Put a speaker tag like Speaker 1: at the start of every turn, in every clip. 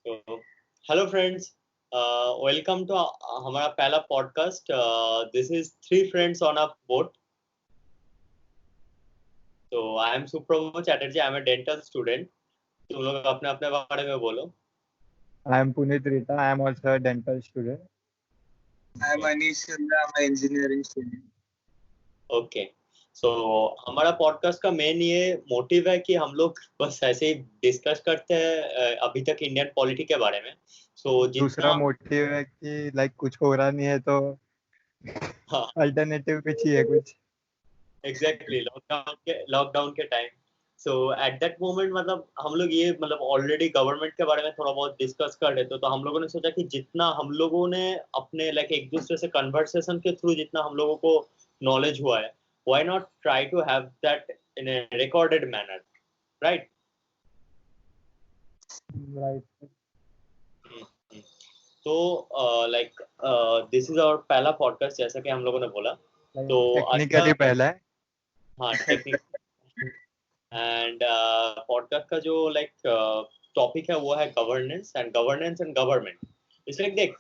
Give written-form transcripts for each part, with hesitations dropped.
Speaker 1: तो hello friends, welcome to हमारा पहला podcast. This is three friends on a boat. तो I am Suprabhu Chatterjee, I am a dental student. तुम लोग अपने अपने बारे में बोलो।
Speaker 2: I am Puneet Rita. I am also a dental student.
Speaker 3: I am Anish Chandra. I am an engineering student.
Speaker 1: Okay, so हमारा podcast का मेन ये मोटिव है कि हम लोग बस ऐसे ही डिस्कस करते हैं अभी तक इंडियन पॉलिटी के बारे में। सो
Speaker 2: दूसरा मोटिव है कि कुछ हो रहा नहीं है तो अल्टरनेटिव भी चाहिए कुछ।
Speaker 1: एग्जैक्टली लॉकडाउन के time. So eight that moment मतलब हम लोग ये मतलब ऑलरेडी गवर्नमेंट के बारे में थोड़ा बहुत डिस्कस कर रहे थे, तो हम लोगों ने सोचा कि जितना हम लोगों ने अपने एक दूसरे से कन्वर्सेशन के थ्रू जितना हम लोगों को नॉलेज हुआ है, why not try to have that in a recorded manner, right?
Speaker 2: Right.
Speaker 1: तो दिस इज आवर पहला पॉडकास्ट, जैसा कि हम लोगों ने बोला। तो
Speaker 2: टेक्निकली पहला है।
Speaker 1: हाँ, टेक्निक एंड पॉडकास्ट का जो टॉपिक है वो है गवर्नेंस एंड गवर्नमेंट। इसलिए देख,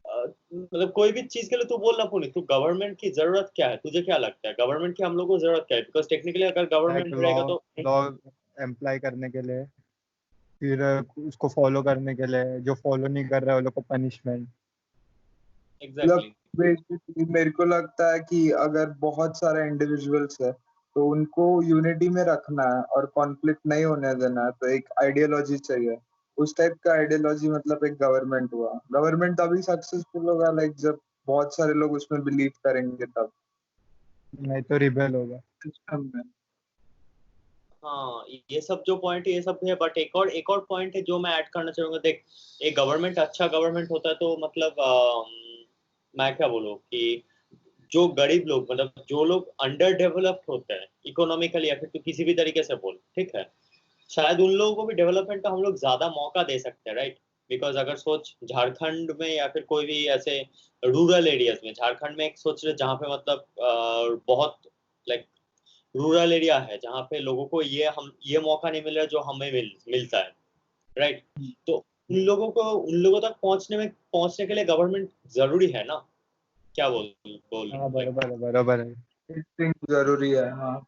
Speaker 1: मतलब कोई भी चीज के लिए तू बोल ना पुनी, तू गवर्नमेंट की जरूरत क्या है, तुझे क्या लगता है गवर्नमेंट की हम लोग को जरूरत क्या है? बिकॉज टेक्निकली अगर गवर्नमेंट रहेगा तो
Speaker 2: लॉ एम्प्लाई करने के लिए, फिर उसको फॉलो करने के लिए, जो फॉलो नहीं कर रहा है वो लोग को पनिशमेंट।
Speaker 1: एग्जैक्टली।
Speaker 3: बेसिकली मेरे को लगता है कि अगर बहुत सारे इंडिविजुअल्स है तो उनको यूनिटी में रखना है और कॉन्फ्लिक्ट नहीं होने देना है, तो एक आइडियोलॉजी चाहिए। उस टाइप का आइडियोलॉजी मतलब एक गवर्नमेंट हुआ। गवर्नमेंट तभी सक्सेसफुल होगा जब बहुत सारे लोग उसमें बिलीव करेंगे, तब।
Speaker 2: नहीं तो रिबेल होगा
Speaker 3: सिस्टम में।
Speaker 1: हाँ, ये सब जो पॉइंट है ये सब है, बट एक और पॉइंट है जो मैं ऐड करना चाहूंगा। देख, एक गवर्नमेंट अच्छा गवर्नमेंट होता है तो मतलब मैं क्या बोलूँ कि जो गरीब लोग, मतलब जो लोग अंडर डेवलप्ड होते हैं इकोनॉमिकली या फिर तो किसी भी तरीके से बोल, ठीक है, शायद उन लोगों को भी डेवलपमेंट का हम लोग ज्यादा मौका दे सकते हैं, राइट? बिकॉज अगर सोच झारखंड में या फिर कोई भी ऐसे रूरल एरियाज में, झारखंड में एक सोच रहे जहाँ पे मतलब बहुत रूरल एरिया है जहाँ पे लोगों को ये मौका नहीं मिल रहा जो हमें मिलता है, राइट? तो उन लोगों तक पहुंचने के लिए गवर्नमेंट जरूरी है ना? क्या बोल
Speaker 2: हाँ, बराबर है।
Speaker 3: जरूरी है, हाँ।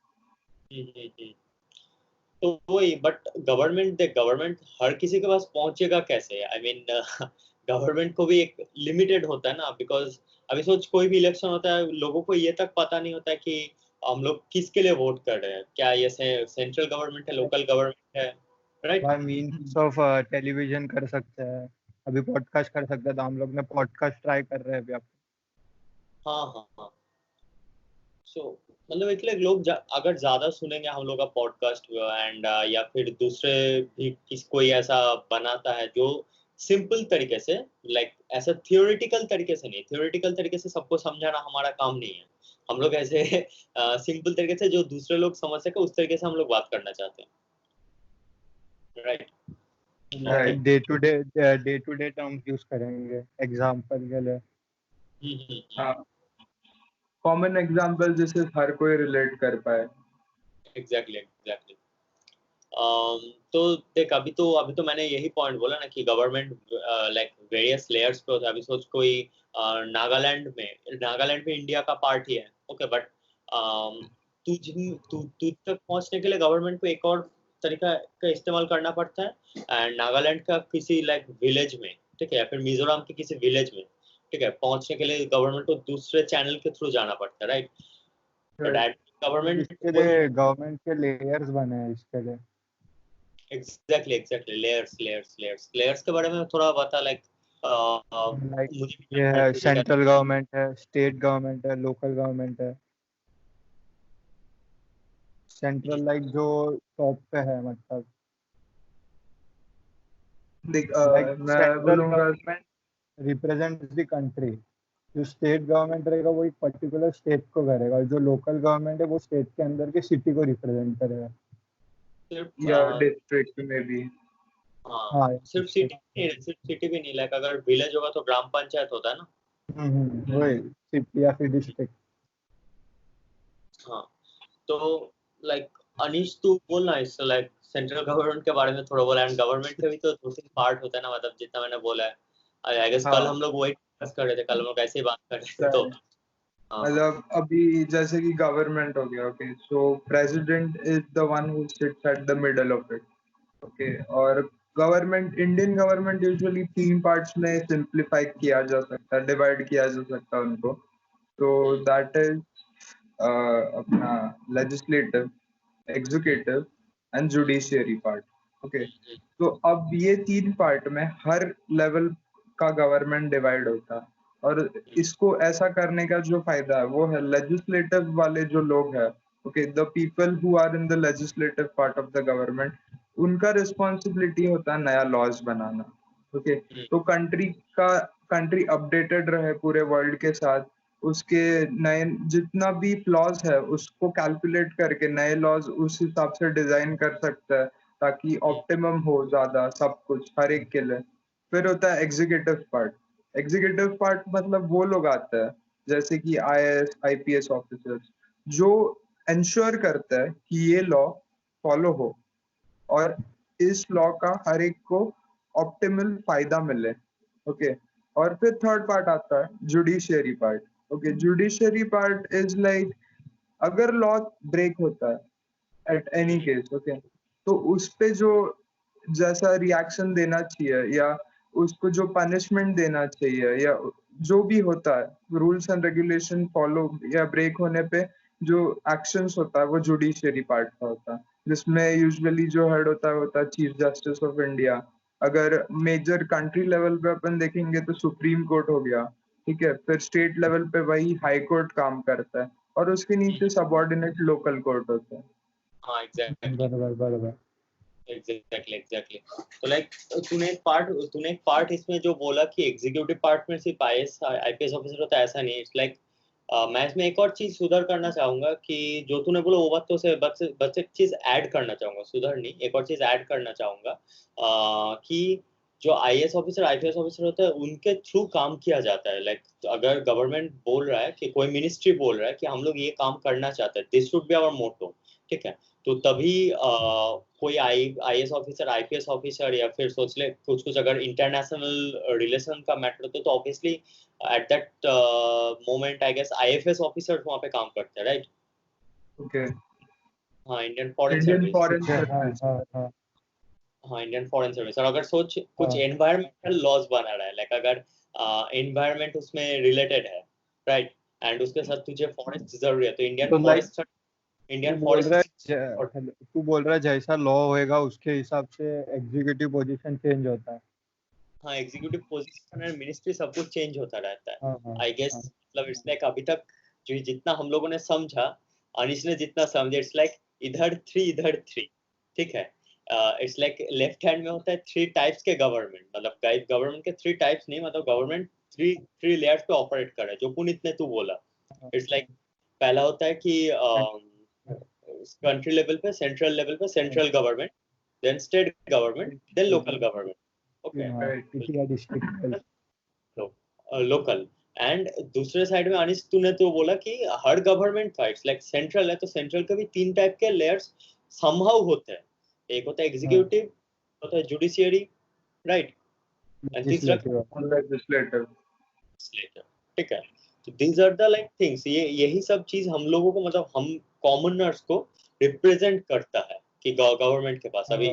Speaker 1: तो वही, बट गवर्नमेंट हर किसी के पास पहुंचेगा कैसे? आई मीन गवर्नमेंट को भी एक लिमिटेड होता है ना। बिकॉज अभी सोच, कोई भी इलेक्शन होता है लोगों को ये तक पता नहीं होता है कि हम लोग किसके लिए वोट कर रहे हैं, क्या ये सेंट्रल गवर्नमेंट है, लोकल गवर्नमेंट है, right?
Speaker 2: Bye means of television कर सकते हैं, अभी पॉडकास्ट कर सकते हैं, तो हम लोग ने पॉडकास्ट ट्राई कर रहे हैं अभी।
Speaker 1: हाँ हाँ हाँ। सो मतलब इसलिए लोग अगर ज्यादा सुनेंगे हम लोग का पॉडकास्ट एंड या फिर दूसरे भी कोई ऐसा बनाता है जो सिंपल तरीके से, ऐसा थियोरेटिकल तरीके से नहीं, थियोरेटिकल तरीके से सबको समझाना हमारा काम नहीं है। हम लोग ऐसे सिंपल तरीके से जो दूसरे लोग समझ सके उस तरीके से हम लोग बात करना चाहते हैं, right?
Speaker 2: Day to day terms use करेंगे एग्जांपल के लिए।
Speaker 3: हाँ, कॉमन एग्जांपल जिससे हर कोई रिलेट कर पाए।
Speaker 1: एग्जैक्टली। तो देख, अभी तो मैंने यही पॉइंट बोला ना कि गवर्नमेंट वेरियस लेयर्स पे होता है। अभी सोच कोई नागालैंड में इंडिया का पार्ट ही है, ओके, बट तू तक पहुंचने के लिए गवर्नमेंट को एक और तरीका का इस्तेमाल करना पड़ता है। एंड नागालैंड का किसी विलेज में, ठीक है, या फिर मिजोरम के किसी विलेज में, ठीक है, पहुंचने के लिए गवर्नमेंट को दूसरे चैनल के थ्रू जाना पड़ता है, राइट? बट गवर्नमेंट
Speaker 2: इसके लिए गवर्नमेंट के लेयर्स बने हैं इसके लिए।
Speaker 1: एग्जैक्टली लेयर्स के बारे में थोड़ा बता। मुझे भी
Speaker 2: ये
Speaker 1: जानना है,
Speaker 2: है,
Speaker 1: तुझे क्या?
Speaker 2: सेंट्रल गवर्नमेंट है, स्टेट गवर्नमेंट है, लोकल गवर्नमेंट है। सेंट्रल जो टॉप पे है, मतलब
Speaker 3: मैं
Speaker 2: सेंट्रल
Speaker 3: बोलूंगा
Speaker 2: गवर्नमेंट रिप्रेजेंट्स द कंट्री। जो स्टेट गवर्नमेंट रहेगा वो एक पर्टिकुलर स्टेट को करेगा, जो लोकल गवर्नमेंट है वो स्टेट के अंदर के सिटी को रिप्रेजेंट करेगा।
Speaker 3: या डिस्ट्रिक्ट में भी।
Speaker 1: हाँ, सिर्फ सिटी भी नहीं, अगर विलेज होगा तो ग्राम पंचायत होता है ना।
Speaker 2: वही सिटी या फिर डिस्ट्रिक्ट।
Speaker 1: हाँ, तो अनीश तू बोलना इस लाइक सेंट्रल गवर्नमेंट के बारे में थोड़ा बोला, एंड गवर्नमेंट के भी तो 2-3 पार्ट होता है ना, मतलब जितना मैंने बोला है आई गेस कल
Speaker 3: हाँ
Speaker 1: हम लोग वही डिस्कस कर रहे थे, कल हम लोग ऐसे ही बात कर रहे थे तो हाँ
Speaker 3: मतलब अभी जैसे कि गवर्नमेंट हो गया, okay, so president is the one who sits at the middle of it, okay, और government, Indian government usually 3 parts में सिंप्लीफाई किया जा सकता है, डिवाइड किया जा सकता है उनको। तो दैट इज अपना legislative, executive and judiciary part, okay. तो अब ये 3 पार्ट में हर लेवल का गवर्नमेंट डिवाइड होता है, और इसको ऐसा करने का जो फायदा है वो है लेजिस्लेटिव वाले जो लोग हैं, okay, the people who are in the legislative part of the government, उनका रिस्पॉन्सिबिलिटी होता है नया लॉज बनाना, ओके। तो कंट्री अपडेटेड रहे पूरे वर्ल्ड के साथ, उसके नए जितना भी फ्लॉज है उसको कैलकुलेट करके नए लॉज उस हिसाब से डिजाइन कर सकता है, ताकि ऑप्टिमम हो ज्यादा सब कुछ हर एक के लिए। फिर होता है एग्जीक्यूटिव पार्ट। एग्जीक्यूटिव पार्ट मतलब वो लोग आते हैं जैसे कि IAS IPS ऑफिसर्स, जो इंश्योर करता है कि ये लॉ फॉलो हो और इस लॉ का हर एक को ऑप्टिमल फायदा मिले, ओके। और फिर थर्ड पार्ट आता है judiciary part, okay. Judiciary part is like अगर लॉ ब्रेक होता है एट एनी केस, ओके, तो उस पे जो जैसा रिएक्शन देना चाहिए या उसको जो पनिशमेंट देना चाहिए या जो भी होता है रूल्स एंड रेगुलेशन फॉलो या ब्रेक होने पे जो एक्शंस होता है वो जुडिशियरी पार्ट का होता है, जिसमें यूजुअली जो हेड होता है चीफ जस्टिस ऑफ इंडिया। अगर मेजर कंट्री लेवल पे अपन देखेंगे तो सुप्रीम कोर्ट हो गया, ठीक है। फिर स्टेट लेवल पे वही हाई कोर्ट काम करता है, और उसके नीचे सबऑर्डिनेट लोकल कोर्ट होता है।
Speaker 1: हाँ एग्जैक्टली
Speaker 2: बरोबर बरोबर
Speaker 1: एग्जैक्टली तो लाइक तूने एक पार्ट इसमें जो बोला कि एग्जीक्यूटिव पार्ट में सिर्फ IPS ऑफिसर होता है, ऐसा नहीं, इट्स लाइक मैं इसमें एक और चीज सुधार करना चाहूंगा कि जो तूने बोला वो बात तो से बस एक चीज ऐड करना चाहूंगा, सुधार नहीं, एक और चीज ऐड करना चाहूंगा कि जो IAS ऑफिसर IPS ऑफिसर होता है उनके थ्रू काम किया जाता है, लाइक अगर गवर्नमेंट बोल रहा है कि कोई मिनिस्ट्री बोल रहा है कि हम लोग ये काम करना चाहते हैं, this should be our motto, ठीक है, तो तभी कोई IAS ऑफिसर IPS ऑफिसर या फिर सोच ले कुछ कुछ अगर इंटरनेशनल रिलेशन का मैटर होता है तो obviously at that moment I guess IFS officers वहाँ पे काम करते हैं, राइट?
Speaker 3: ओके,
Speaker 1: हाँ Indian foreign
Speaker 3: Indian
Speaker 1: service,
Speaker 3: foreign
Speaker 2: हाँ
Speaker 3: सर्विस।
Speaker 2: हाँ हाँ
Speaker 1: हाँ इंडियन फॉरेन सर्विस। और अगर सोच कुछ
Speaker 2: हाँ
Speaker 1: एनवायरमेंटल लॉज बना रहा है, लाइक अगर एनवायरमेंट उसमें रिलेटेड है, राइट, एंड उसके साथ तुझे फॉरेस्ट जरूरी है तो
Speaker 2: तो लाइक तू
Speaker 1: इंडियन
Speaker 2: बोल रहा
Speaker 1: फॉरेस्ट
Speaker 2: है तू बोल रहा है जैसा लॉ होएगा उसके हिसाब से एग्जीक्यूटिव पोजीशन चेंज होता है।
Speaker 1: हाँ एग्जीक्यूटिव पोजीशन एंड मिनिस्ट्री सब कुछ चेंज होता रहता है,
Speaker 2: हाँ हाँ
Speaker 1: आई गेस,
Speaker 2: हाँ
Speaker 1: मतलब इट्स लाइक अभी तक जो जितना हम लोगों ने समझा, अनिश ने जितना समझा, इट्स लाइक इधर थ्री, ठीक है, इट्स लाइक लेफ्ट हैंड में होता है 3 टाइप्स के गवर्नमेंट, मतलब गवर्नमेंट के 3 टाइप्स नहीं, मतलब गवर्नमेंट थ्री लेयर्स पे ऑपरेट कर रहा है, जो पुनीत ने तू बोला,
Speaker 2: हाँ
Speaker 1: इट्स लाइक पहला होता है कि कंट्री लेवल पे, सेंट्रल लेवल पे central government, then state government, then local government, okay,
Speaker 2: हाँ किसी का डिस्ट्रिक्ट
Speaker 1: लोकल। एंड दूसरे साइड में अनिश तूने तो बोला कि हर गवर्नमेंट का इट्स लाइक सेंट्रल है, तो सेंट्रल के भी 3 टाइप के लेयर्स समहाउ होते हैं, एक होता है एग्जीक्यूटिव, होता है जुडिशियरी, राइट, एंड तीसरा
Speaker 3: लेजिस्लेटिव।
Speaker 1: लेजिस्लेटिव, ठीक है। तो these are the like things, ये यही सब चीज हम लोगों को, मतलब हम कॉमनर्स को रिप्रेजेंट करता है कि गवर्नमेंट के पास अभी,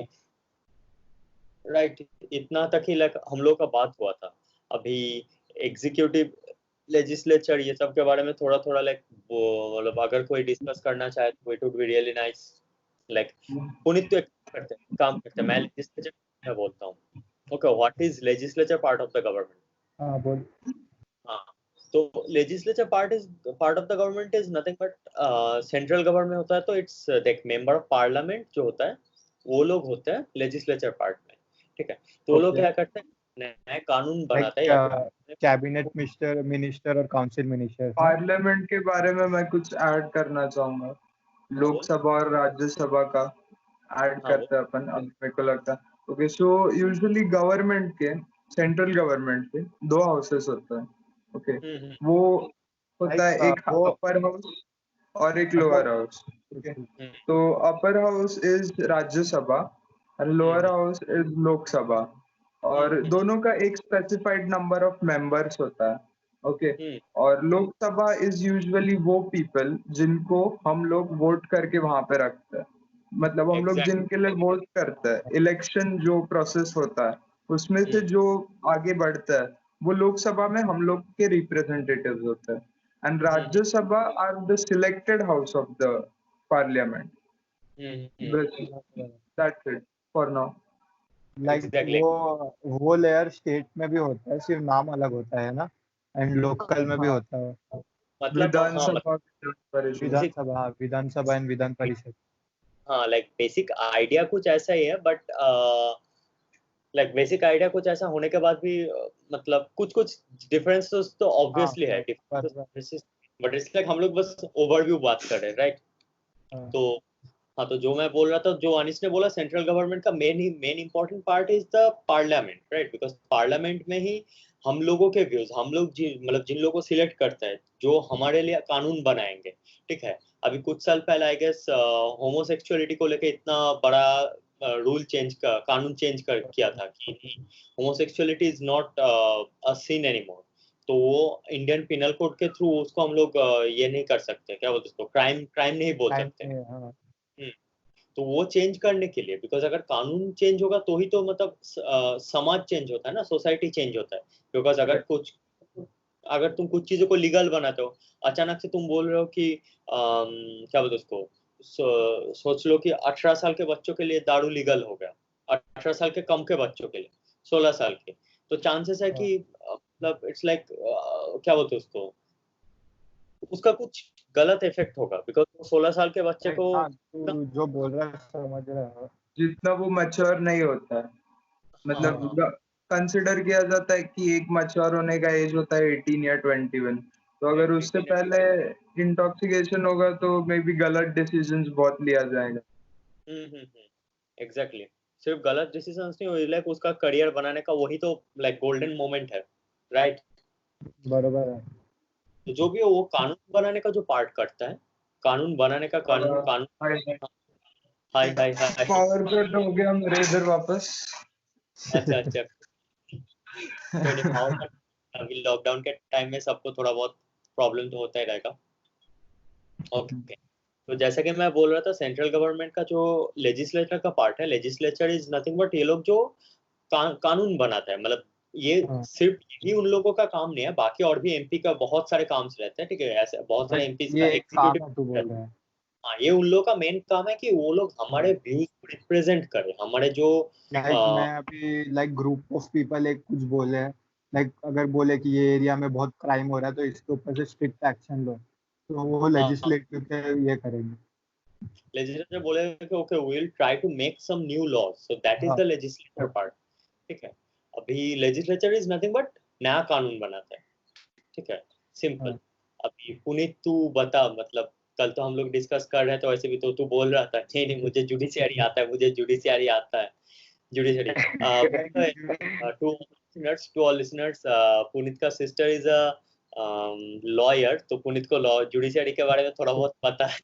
Speaker 1: राइट, इतना तक ही लाइक हम लोग का बात हुआ था। अभी एग्जीक्यूटिव लेजिस्लेचर ये सब के बारे में थोड़ा थोड़ा लाइक वो, मतलब अगर कोई डिस्कस करना चाहे तो it would be really nice, like Puneet तो काम करते हैं, मैं लेजिस्लेचर मैं बोलता हूँ, okay, what is legislature part of the government?
Speaker 2: हाँ बोल
Speaker 1: हाँ, तो legislature part of the government is nothing but central government होता है, तो इट्स देख मेंबर ऑफ पार्लियामेंट जो होता है वो लोग होते हैं लेजिस्लेचर पार्ट में, ठीक है, तो वो लोग क्या करते हैं, नए कानून
Speaker 2: लाइक
Speaker 1: बनाते हैं या फिर
Speaker 2: कैबिनेट मिनिस्टर और काउंसिल मिनिस्टर।
Speaker 3: पार्लियामेंट के बारे में मैं कुछ ऐड करना चाहूंगा, लोकसभा और राज्यसभा का ऐड
Speaker 1: हाँ वो
Speaker 3: करते हैं अपन, अब मेरे को लगता है। ओके, सो यूजुअली गवर्नमेंट के, सेंट्रल गवर्नमेंट के 2 हाउसेस होते हैं, ओके। वो होता है एक
Speaker 2: वो
Speaker 3: अपर हाउस और एक लोअर
Speaker 2: मतलब
Speaker 3: हाउस, Okay. तो अपर हाउस इज राज्यसभा और लोअर हाउस इज लोकसभा, और दोनों का एक स्पेसिफाइड नंबर ऑफ मेंबर्स होता है। ओके, और लोकसभा इज यूजुअली वो पीपल जिनको हम लोग वोट करके वहां पे रखते हैं, मतलब हम लोग
Speaker 1: Exactly.
Speaker 3: जिनके लिए वोट करते हैं, इलेक्शन जो प्रोसेस होता है उसमें से जो आगे बढ़ता है वो लोकसभा में हम लोग के रिप्रेजेंटेटिव्स होते हैं, and Rajya Sabha are the selected house of the parliament. That's it for now.
Speaker 2: Like
Speaker 1: Exactly.
Speaker 2: वो लेयर स्टेट में भी होता है, सिर्फ नाम अलग होता है ना, एंड लोकल में भी
Speaker 3: हाँ,
Speaker 2: होता है।
Speaker 1: मतलब हाँ
Speaker 3: विधानसभा, विधान परिषद।
Speaker 2: विधानसभा एंड विधान परिषद।
Speaker 1: हाँ, लाइक बेसिक आइडिया कुछ ऐसा ही है, बट लाइक बेसिक आइडिया कुछ ऐसा होने के बाद भी मतलब कुछ कुछ डिफरेंसेस तो ऑब्वियसली है, बट इट्स लाइक हम लोग बस ओवरव्यू बात कर रहे हैं, राइट? तो हाँ, तो जो मैं बोल रहा था, जो अनिश ने बोला, सेंट्रल गवर्नमेंट का main important part is the parliament, right? Because parliament में ही हम लोगों के व्यूज, हम लोग मतलब जिन लोगों को सिलेक्ट करते हैं, जो हमारे लिए कानून बनाएंगे, ठीक है? अभी कुछ साल पहले आई गेस होमोसेक्सुअलिटी को लेके इतना बड़ा कानून चेंज किया था कि homosexuality is not a sin anymore. तो वो इंडियन पिनल कोड के थ्रू उसको हम लोग ये नहीं कर सकते, क्या बोलते उसको, क्राइम नहीं बोल सकते। तो वो चेंज करने के लिए, बिकॉज अगर कानून चेंज होगा तो ही तो मतलब समाज चेंज होता है ना, सोसाइटी चेंज होता है। बिकॉज अगर तुम कुछ चीजों को लीगल बनाते हो, अचानक से तुम बोल रहे हो कि क्या बोलते उसको, सोच लो कि 18 साल के बच्चों के लिए दारू लीगल हो गया, 18 साल के कम के बच्चों के लिए 16 साल के, तो चांसेस है कि मतलब इट्स लाइक क्या बोलते उसको, उसका कुछ गलत इफेक्ट होगा, बिकॉज 16 साल के बच्चे को
Speaker 2: तू जो बोल रहा है समझ रहा है,
Speaker 3: जितना वो मैच्योर नहीं होता है, मतलब कंसिडर किया जाता है कि एक मैच्योर होने का एज होता है 18 या 21, तो अगर उससे पहले इंटॉक्सिकेशन होगा तो मे बी गलत डिसीजंस बहुत लिया जाएगा।
Speaker 1: एग्जैक्टली, सिर्फ गलत डिसीजंस नहीं हो, लाइक उसका करियर बनाने का वही तो लाइक गोल्डन मोमेंट है, राइट?
Speaker 2: बरोबर है।
Speaker 1: तो जो भी है वो कानून बनाने का जो पार्ट करता है, कानून बनाने का कानून हाय हाय हाय,
Speaker 3: पावर कट हो गया मेरे इधर वापस।
Speaker 1: अच्छा अच्छा, कोई नहीं, पावर कट अभी लॉकडाउन के टाइम में सबको थोड़ा बहुत प्रॉब्लम तो होता ही रहेगा। ओके, तो जैसा कि मैं बोल रहा था, सेंट्रल गवर्नमेंट का जो लेजिस्लेचर का पार्ट है, लेजिस्लेचर इज नथिंग बट ये लोग जो कानून बनाता है, मतलब ये सिर्फ यही उन लोगों का काम नहीं है, बाकी और भी एमपी का बहुत सारे काम रहते हैं, ठीक है? ऐसे बहुत सारे एमपी का एग्जीक्यूटिव, हाँ, ये उन लोगों का मेन काम है कि वो लोग हमारे व्यूज को रिप्रेजेंट करें, हमारे जो
Speaker 2: मैं अभी ग्रुप ऑफ पीपल एक कुछ बोले, अगर बोले कि ये एरिया में बहुत क्राइम हो रहा है तो इसके ऊपर से स्ट्रिक्ट एक्शन लो, तो वो लेजिस्लेटिव के ये करेंगे।
Speaker 1: लेजिस्लेचर बोले कि okay we will try to make some new laws, so that is the legislature part, ठीक है? अभी लेजिस्लेचर इज नथिंग बट नया कानून बनाता है, ठीक है? सिंपल। अभी पुनीत तू बता, मतलब कल तो हम लोग डिस्कस कर रहे थे, वैसे भी तो तू बोल रहा था नहीं मुझे जुडिशियरी आता है, मुझे जुडिशियरी आता है, judiciary to all listeners, Punit का सिस्टर इज अ लॉयर, तो पुनीत को लॉ जुडिशियरी के बारे में थोड़ा बहुत पता है।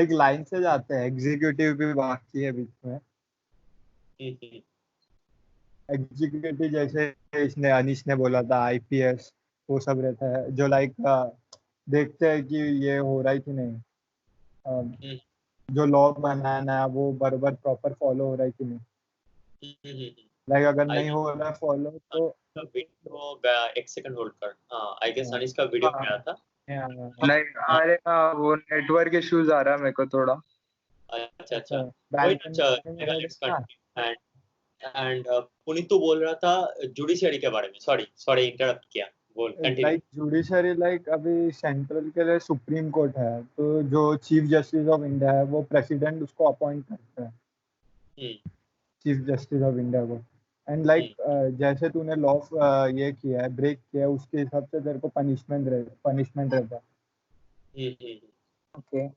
Speaker 2: एक लाइन से जाते हैं, एग्जीक्यूटिव भी बाकी है बीच में। एग्जीक्यूटिव जैसे इसने अनिश ने बोला था, आईपीएस वो सब रहता है, जो देखते हैं कि ये हो रहा है कि नहीं, जो लॉ बनाना है वो बराबर प्रॉपर फॉलो हो रहा है कि नहीं। अगर नहीं हो रहा है फॉलो तो
Speaker 1: वीडियो गया, एक सेकंड होल्ड कर। आई गेस अनिश का वीडियो गया था।
Speaker 3: नहीं, अरे वो नेटवर्क इश्यूज आ रहा है मेरे को थोड़ा।
Speaker 1: अच्छा अच्छा, एंड पुनीत तो बोल रहा था जुडिशियरी के बारे में, सॉरी इंटरप्ट किया, बोल कंटिन्यू।
Speaker 2: जुडिशरी अभी सेंट्रल के लिए सुप्रीम कोर्ट है, तो जो चीफ जस्टिस ऑफ इंडिया है वो प्रेसिडेंट उसको अपॉइंट करता है, चीफ जस्टिस ऑफ इंडिया को। एंड जैसे तूने लॉ ये किया है, ब्रेक किया है, उसके हिसाब से तेरे को पनिशमेंट रहता है।
Speaker 3: ओके,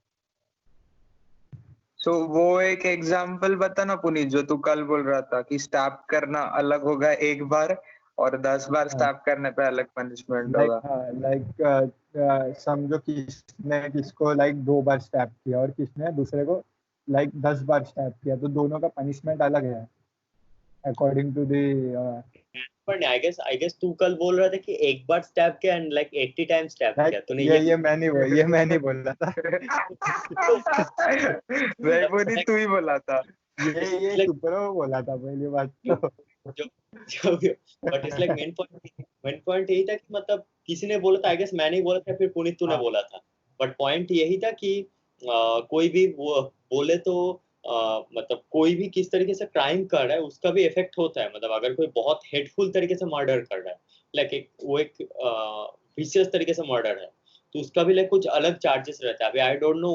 Speaker 3: सो वो एक एग्जांपल बता ना पुनीत, जो तू कल बोल रहा था कि स्टैप करना अलग होगा एक बार और 10 बार स्टैप करने पे अलग पनिशमेंट होगा।
Speaker 2: समझो किसने किसको लाइक 2 बार स्टैब किया और किसने दूसरे को लाइक 10 बार स्टैब किया, तो दोनों का पनिशमेंट अलग है अकॉर्डिंग टू द
Speaker 1: पर आई गेस तू कल बोल रहा था कि एक बार स्टैब किया एंड लाइक 80 टाइम स्टैब किया तूने।
Speaker 2: ये मैं नहीं बोल रहा था।
Speaker 3: वैभव तू ही बोला था।
Speaker 2: ये सुप्रो बोला था पहली बात तो।
Speaker 1: But it's like main point यही था कि मतलब किसी ने बोला था, आई गेस मैंने ही बोला था, फिर पुनीत तूने बोला था। बट पॉइंट यही था कि कोई भी बोले तो मतलब कोई भी किस तरीके से क्राइम कर रहा है उसका भी इफेक्ट होता है। मतलब अगर कोई बहुत हेटफुल तरीके से मर्डर कर रहा है, लाइक वो एक विशियस तरीके से मर्डर है, तो उसका भी लाइक कुछ अलग चार्जेस रहता है। अभी आई डोंट नो,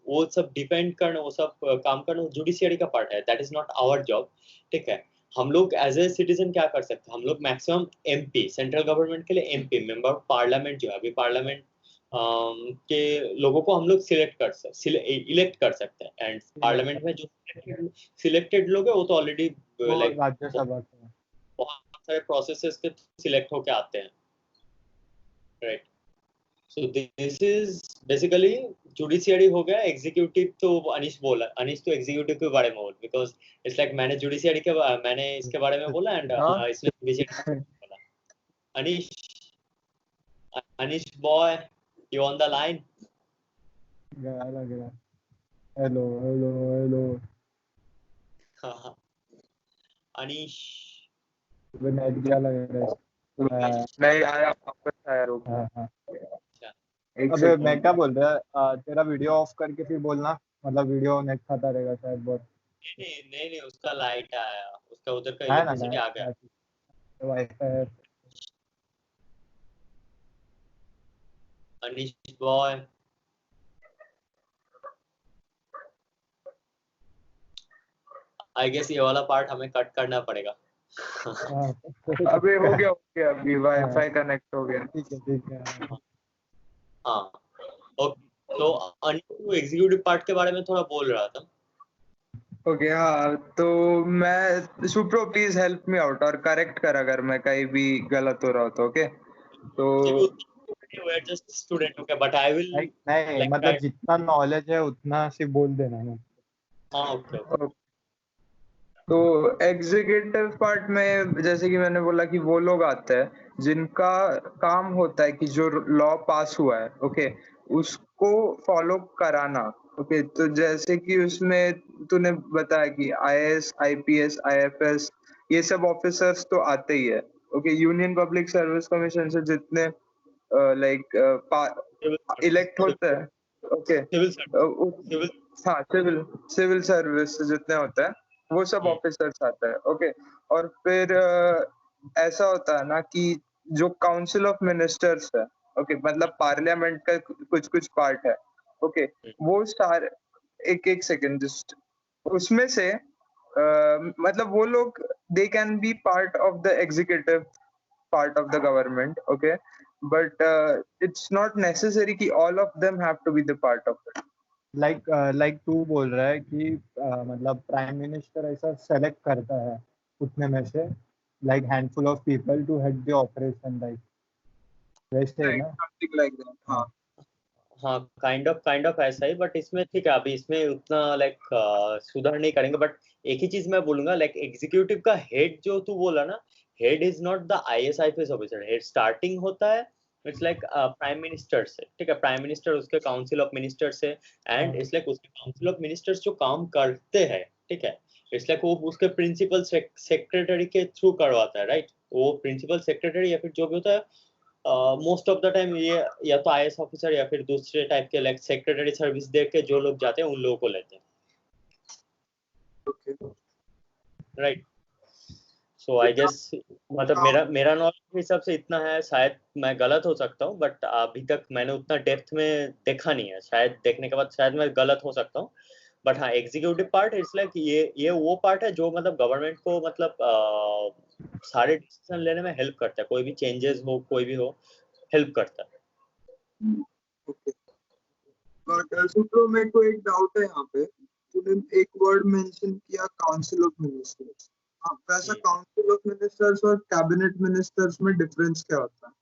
Speaker 1: वो सब डिपेंड करना, वो सब काम करना जुडिशियरी का पार्ट है, that is not our job. ठीक है, हम लोग एज ए सिटीजन क्या कर सकते हैं, हम लोग मैक्सिमम एमपी, सेंट्रल गवर्नमेंट के लिए एमपी मेंबर ऑफ पार्लियामेंट जो है, अभी पार्लियामेंट के लोगों को हम लोग इलेक्ट कर सकते हैं। एंड पार्लियामेंट में जो सिलेक्टेड लोग है वो तो ऑलरेडी लाइक
Speaker 2: राज्यसभा के
Speaker 1: बहुत सारे प्रोसेसेस के सिलेक्ट होके आते हैं, right. So this is basically judiciary हो गया। एग्जीक्यूटिव तो अनीश तो एग्जीक्यूटिव के बारे में बोल, बिकॉज इट्स लाइक मैंने जुडिशियरी के मैंने इसके बारे में बोला एंड इसने जुडिशियरी बोला। Anish boy, you on the line?
Speaker 2: Hello
Speaker 1: Anish
Speaker 2: net गया लग रहा है।
Speaker 3: नहीं आया, वापस आया, रुक।
Speaker 2: अबे मैं क्या बोल रहा, तेरा वीडियो ऑफ करके फिर बोलना, मतलब वीडियो नेट खाता रहेगा शायद बहुत।
Speaker 1: नहीं उसका लाइट आया, उसका उधर का
Speaker 2: है ना
Speaker 1: इलेक्ट्रिसिटी आ गया,
Speaker 2: wifi.
Speaker 1: Anish boy I guess ये वाला पार्ट हमें कट करना पड़ेगा।
Speaker 3: अबे हो गया अभी वाईफाई कनेक्ट हो गया।
Speaker 2: ठीक है।
Speaker 1: हाँ ओके, तो अनीश एग्जीक्यूटिव पार्ट के बारे में थोड़ा बोल रहा था।
Speaker 3: ओके हाँ, तो मैं Supro please help me out और करेक्ट कर अगर मैं कहीं भी गलत हो रहा हो तो। ओके तो
Speaker 1: we are just student, okay, but I will
Speaker 2: नहीं
Speaker 1: like
Speaker 2: मतलब जितना नॉलेज है उतना सिर्फ बोल देना है।
Speaker 1: हाँ ओके।
Speaker 3: तो एग्जीक्यूटिव पार्ट में जैसे कि मैंने बोला कि वो लोग आते हैं जिनका काम होता है कि जो लॉ पास हुआ है ओके उसको फॉलो कराना। ओके तो जैसे कि उसमें तूने बताया कि आईएएस, आईपीएस, आईएफएस ये सब ऑफिसर्स तो आते ही है। Okay union public service commission से जितने इलेक्ट होते हैं ओके हाँ सिविल सर्विस से जितने होते हैं वो सब ऑफिसर्स आते हैं। ओके और फिर ऐसा होता है ना कि जो काउंसिल ऑफ मिनिस्टर्स है ओके मतलब पार्लियामेंट का कुछ पार्ट है ओके वो सारे एक सेकंड जस्ट उसमें से मतलब वो लोग they can be part of the executive part of the government okay but it's not necessary कि all of them have to be the part of it.
Speaker 2: Like तू बोल रहा है कि मतलब प्राइम मिनिस्टर ऐसा सेलेक्ट करता है उतने में से like handful of people to head the operation like वैसे ना
Speaker 3: समथिंग लाइक दैट। हाँ
Speaker 1: हाँ काइंड ऑफ ऐसा ही, बट इसमें ठीक है अभी इसमें उतना लाइक सुधार नहीं करेंगे। बट एक ही चीज मैं बोलूंगा, लाइक एग्जीक्यूटिव का हेड जो तू बोला ना, head is not the IAS IPS officer. Head starting होता है इट्स लाइक प्राइम मिनिस्टर से, ठीक है, प्राइम मिनिस्टर उसके काउंसिल ऑफ मिनिस्टर से, एंड इट्स लाइक उसके काउंसिल ऑफ मिनिस्टर्स जो काम करते हैं, ठीक है, इट्स लाइक वो उसके प्रिंसिपल सेक्रेटरी के थ्रू करवाता है, राइट। वो प्रिंसिपल सेक्रेटरी या फिर जो भी होता है मोस्ट ऑफ द टाइम ये या तो आईएएस ऑफिसर या फिर दूसरे टाइप के लाइक सेक्रेटरी सर्विस दे के जो लोग जाते हैं उन लोगों को लेते हैं, राइट। सो आई गेस मतलब मेरा नॉलेज के हिसाब से इतना है, शायद मैं गलत हो सकता हूँ, बट अभी तक मैंने उतना डेप्थ में देखा नहीं है, शायद देखने के बाद शायद मैं गलत हो सकता हूँ। बट हाँ एग्जीक्यूटिव पार्ट इट्स लाइक ये वो पार्ट है जो मतलब गवर्नमेंट को मतलब सारे डिसीजन लेने में हेल्प करता है, कोई भी चेंजेस हो कोई भी हो हेल्प करता है।
Speaker 3: ओके बट सुप्रो मेरे को एक डाउट है यहाँ पे, तूने एक वर्ड मेंशन किया काउंसिल ऑफ मिनिस्टर्स। वैसा काउंसिल ऑफ मिनिस्टर्स और कैबिनेट मिनिस्टर्स में डिफरेंस क्या होता है?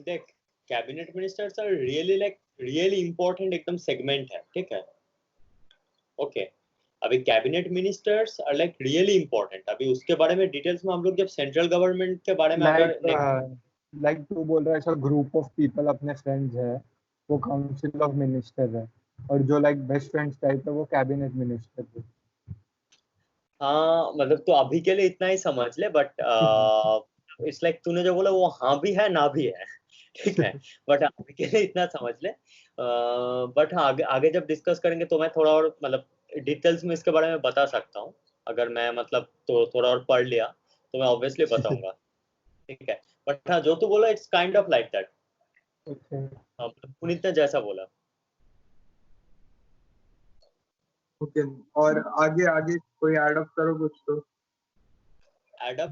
Speaker 1: देख cabinet ministers are really important एकदम सेगमेंट है, ठीक है। ओके अभी cabinet ministers are really important. अभी उसके बारे में डिटेल्स में हम लोग जब सेंट्रल गवर्नमेंट के बारे में अगर
Speaker 2: तू बोल रहा है ऐसा ग्रुप ऑफ पीपल अपने फ्रेंड्स है, वो काउंसिल ऑफ मिनिस्टर है, और जो बेस्ट फ्रेंड्स टाइप है वो कैबिनेट मिनिस्टर है।
Speaker 1: हाँ मतलब तो अभी के लिए इतना ही समझ ले, बट इट्स तूने जो बोला वो हाँ भी है ना भी है, ठीक है। बट अभी के लिए इतना समझ ले, बट हाँ आगे जब डिस्कस करेंगे तो मैं थोड़ा और मतलब डिटेल्स में इसके बारे में बता सकता हूँ। अगर मैं मतलब तो थोड़ा और पढ़ लिया तो मैं ऑब्वियसली बताऊंगा, ठीक है। बट हाँ जो तू बोला it's kind of like that, Puneet ने जैसा बोला।
Speaker 3: ओके और आगे आगे कोई ऐड अप करो कुछ तो।
Speaker 1: ऐड अप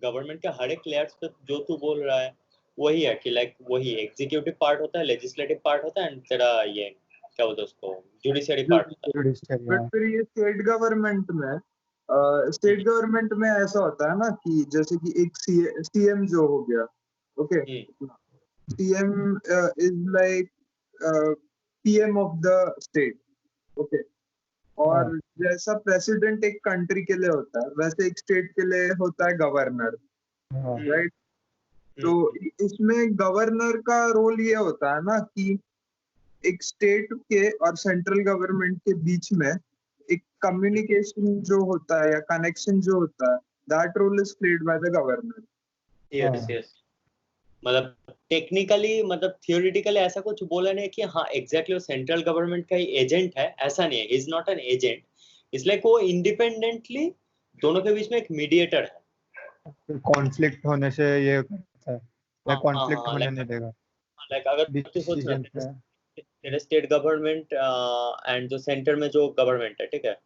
Speaker 1: गवर्नमेंट के हर एक लेयर्स पे जो तू बोल रहा है वही है कि वही एग्जीक्यूटिव पार्ट होता है, लेजिस्लेटिव पार्ट होता है, एंड तेरा ये क्या बोलते हैं उसको जुडिशरी पार्ट होता है।
Speaker 3: बट फिर ये स्टेट गवर्नमेंट में ऐसा होता है ना कि जैसे कि एक सीएम जो हो गया, okay, CM is like PM of the state, okay. और जैसा प्रेसिडेंट एक कंट्री के लिए होता है वैसे एक स्टेट के लिए होता है गवर्नर, राइट। तो इसमें गवर्नर का रोल ये होता है ना कि एक स्टेट के और सेंट्रल गवर्नमेंट के बीच में एक कम्युनिकेशन जो होता है या कनेक्शन जो होता है, that role is played by the governor.
Speaker 1: Yes मतलब टेक्निकली मतलब थियोरेटिकली ऐसा कुछ बोला नहीं कि हाँ एग्जैक्टली वो सेंट्रल गवर्नमेंट का ही एजेंट है, ऐसा नहीं है। He is not an agent, इसलिए वो इंडिपेंडेंटली दोनों के बीच में एक मीडिएटर है।
Speaker 2: कॉन्फ्लिक्ट होने से ये करता है, कॉन्फ्लिक्ट होने नहीं देगा।
Speaker 1: अगर तू सोच तेरे स्टेट गवर्नमेंट एंड जो सेंटर में जो गवर्नमेंट है, ठीक है,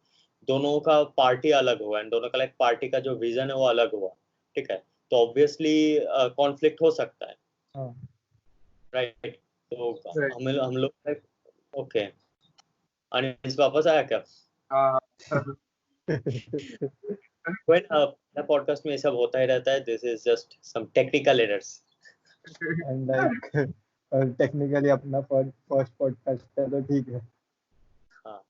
Speaker 1: दोनों का पार्टी अलग हुआ एंड दोनों का पार्टी का जो विजन है वो अलग हुआ, ठीक है, तो ऑब्वियसली कॉन्फ्लिक्ट हो सकता है, राइट। तो हम लोग ओके अनिस वापस आया क्या? पॉडकास्ट में ये सब होता ही रहता है, this is just some technical errors
Speaker 2: and technically अपना फर्स्ट पॉडकास्ट है तो ठीक है।
Speaker 1: हाँ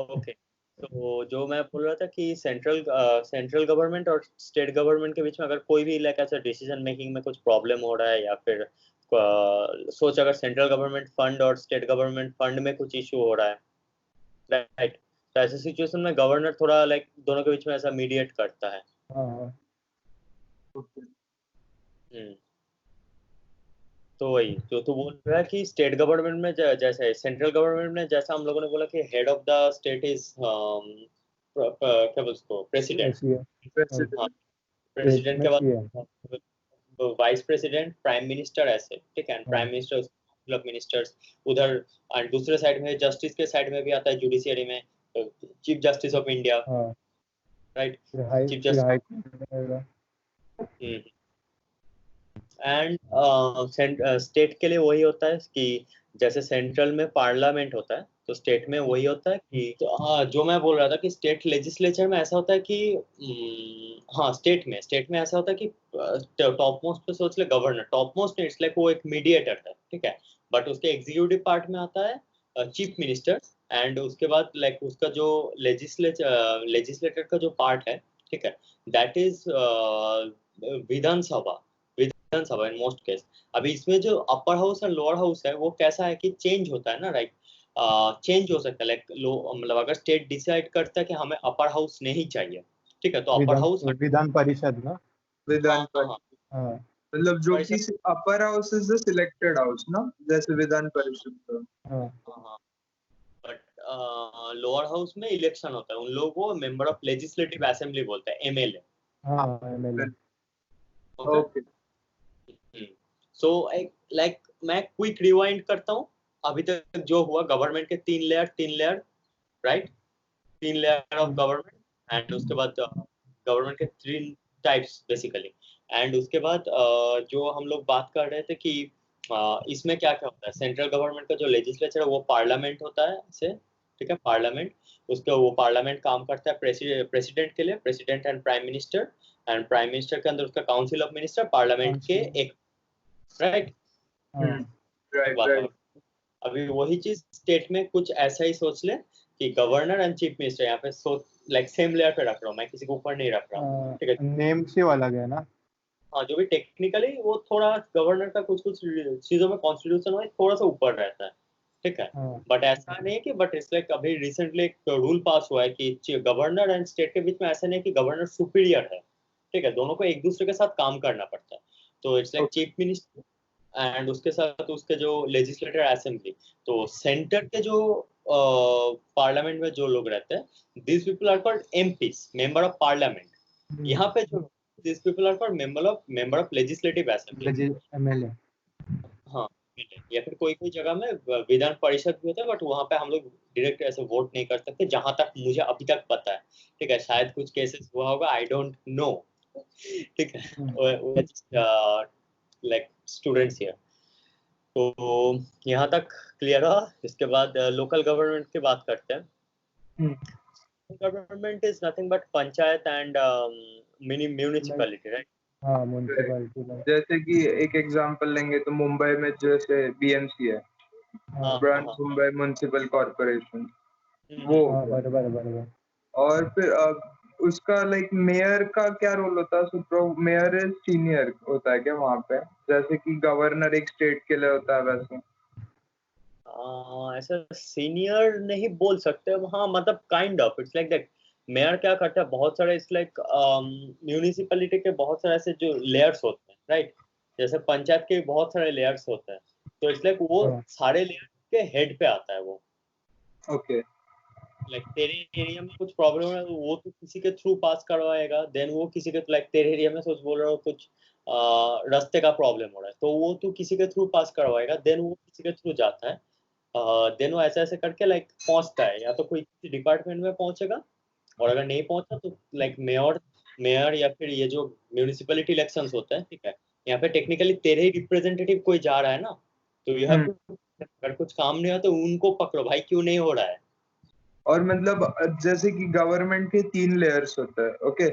Speaker 1: ओके तो जो मैं बोल रहा था कि सेंट्रल गवर्नमेंट और स्टेट गवर्नमेंट के बीच में अगर कोई भी ऐसा डिसीजन मेकिंग में कुछ प्रॉब्लम हो रहा है या फिर सोच अगर सेंट्रल गवर्नमेंट फंड और स्टेट गवर्नमेंट फंड में कुछ इशू हो रहा है, राइट, तो ऐसे सिचुएशन में गवर्नर थोड़ा दोनों के बीच में ऐसा मीडिएट करता है। तो वही जो तू बोल रहा है कि स्टेट गवर्नमेंट में जैसे सेंट्रल गवर्नमेंट में जैसा हम लोगों ने बोला कि head of the state is क्या बोलते उसको प्रेसिडेंट, प्रेसिडेंट के बाद वाइस प्रेसिडेंट, प्राइम मिनिस्टर, ऐसे, ठीक है। प्राइम मिनिस्टर ऑफ मिनिस्टर्स उधर, और दूसरे साइड में जस्टिस के साइड में भी आता है जुडिशियरी में chief justice of India, right, chief justice. And state के लिए वही होता है कि जैसे सेंट्रल में पार्लियामेंट होता है तो स्टेट में वही होता है कि जो मैं बोल रहा था कि स्टेट लेजिस्लेचर में ऐसा होता है कि हाँ स्टेट में ऐसा होता है कि टॉप मोस्ट पे सोच ले गवर्नर, टॉप मोस्ट इट्स वो एक मीडिएटर है, ठीक है। बट उसके एग्जीक्यूटिव पार्ट में आता है चीफ मिनिस्टर, एंड उसके बाद उसका जो लेजिस्लेटर का जो पार्ट है, ठीक है, that is Vidhan Sabha in most case. अभी इसमें जो अपर हाउस और लोअर हाउस है वो कैसा है कि चेंज होता है ना, राइट, चेंज हो सकता है मतलब अगर स्टेट डिसाइड करता है कि हमें अपर हाउस नहीं चाहिए, ठीक है, तो अपर हाउस
Speaker 2: विधान परिषद ना,
Speaker 3: विधान परिषद मतलब जो कि upper house is the selected house ना, जैसे विधान परिषद का।
Speaker 1: बट लोअर हाउस में इलेक्शन होता है, उन लोगों को मेंबर ऑफ लेजिस्लेटिव असेंबली बोलते हैं, एमएलए।
Speaker 2: MLA
Speaker 3: okay.
Speaker 1: सो मैं क्विक रिवाइंड करता हूँ अभी तक जो हुआ। गवर्नमेंट के तीन layer, right, 3 layer of government, and उसके बाद गवर्नमेंट के 3 टाइप्स बेसिकली। एंड उसके बाद जो हम लोग बात कर रहे थे कि इसमें क्या क्या होता है, सेंट्रल गवर्नमेंट का जो लेजिस्लेचर है वो पार्लियामेंट होता है से, ठीक है, पार्लियामेंट। उसका वो पार्लियामेंट काम करता है प्रेसिडेंट के लिए, president and prime minister, and prime minister के अंदर उसका काउंसिल ऑफ मिनिस्टर, पार्लियामेंट के एक राइट।
Speaker 3: राइट।
Speaker 1: अभी वही चीज स्टेट में कुछ ऐसा ही सोच ले कि गवर्नर एंड चीफ मिनिस्टर यहाँ पे लाइक सेम लेयर पे रख रहा हूँ मैं, किसी को ऊपर नहीं रख रहा हूँ, ठीक है।
Speaker 2: नेम से अलग है ना।
Speaker 1: हाँ, जो भी टेक्निकली वो थोड़ा गवर्नर का कुछ कुछ चीजों में कॉन्स्टिट्यूशन वाइज थोड़ा सा ऊपर रहता है, ठीक है। बट ऐसा नहीं है कि बट इट्स लाइक अभी रिसेंटली एक रूल पास हुआ है कि गवर्नर एंड स्टेट के बीच में ऐसा नहीं है कि गवर्नर सुपीरियर है, ठीक है। दोनों को एक दूसरे के साथ काम करना पड़ता है। तो it's like chief minister and उसके साथ उसके जो लेजिस्लेटिव असेंबली, तो सेंटर के जो पार्लियामेंट में जो लोग रहते हैं this people are called MPs, member of parliament. यहाँ पे जो this people are called member of legislative assembly,
Speaker 2: MLA.
Speaker 1: हाँ, या फिर कोई कोई जगह में विधान परिषद भी होता है, बट वहां पे हम लोग डायरेक्ट ऐसे वोट नहीं कर सकते जहां तक मुझे अभी तक पता है, ठीक है। शायद कुछ केसेस हुआ होगा, आई डोंट नो, ठीक है, लाइक स्टूडेंट्स हियर। तो यहाँ तक क्लियर हुआ। इसके बाद लोकल गवर्नमेंट की बात करते हैं। Government is nothing but panchayat and mini municipality, right.
Speaker 2: हाँ, म्युनिसिपैलिटी।
Speaker 3: जैसे कि एक एग्जांपल लेंगे तो मुंबई में जैसे बीएमसी है, ब्रांच मुंबई म्युनिसिपल कॉर्पोरेशन, वो
Speaker 2: बराबर।
Speaker 3: और फिर उसका लाइक मेयर का क्या रोल होता है? मेयर सीनियर होता है क्या वहाँ पे, जैसे कि गवर्नर एक स्टेट के लिए होता है वैसे?
Speaker 1: ऐसा सीनियर नहीं बोल सकते हाँ, मतलब kind of its like that. Mayor क्या करता है, बहुत सारे इट्स लाइक म्यूनिसिपैलिटी के बहुत सारे ऐसे जो लेयर्स होते हैं, राइट। जैसे पंचायत के बहुत सारे लेयर्स होते हैं, तो इट्स लाइक वो सारे लेयर के हेड पे आता है वो।
Speaker 3: ओके।
Speaker 1: लाइक तेरे एरिया में कुछ प्रॉब्लम है, वो तो किसी के थ्रू पास करवाएगा, देन वो किसी के लाइक तेरे एरिया में सोच बोल रहा हो कुछ रास्ते का प्रॉब्लम हो रहा है, तो वो तू किसी के थ्रू पास करवाएगा, देन वो किसी के थ्रू जाता है, देन वो ऐसे ऐसे करके लाइक पहुंचता है, या तो कोई किसी डिपार्टमेंट में पहुंचेगा, और अगर नहीं पहुंचा तो लाइक मेयर या फिर ये जो म्यूनिसिपैलिटी इलेक्शंस होते हैं, ठीक है। यहाँ पे टेक्निकली तेरे ही रिप्रेजेंटेटिव कोई जा रहा है ना, तो यू हैव टू, अगर कुछ काम नहीं हो तो उनको पकड़ो भाई, क्यों नहीं हो रहा है।
Speaker 3: और मतलब जैसे कि गवर्नमेंट के 3 लेयर्स होते हैं, ओके।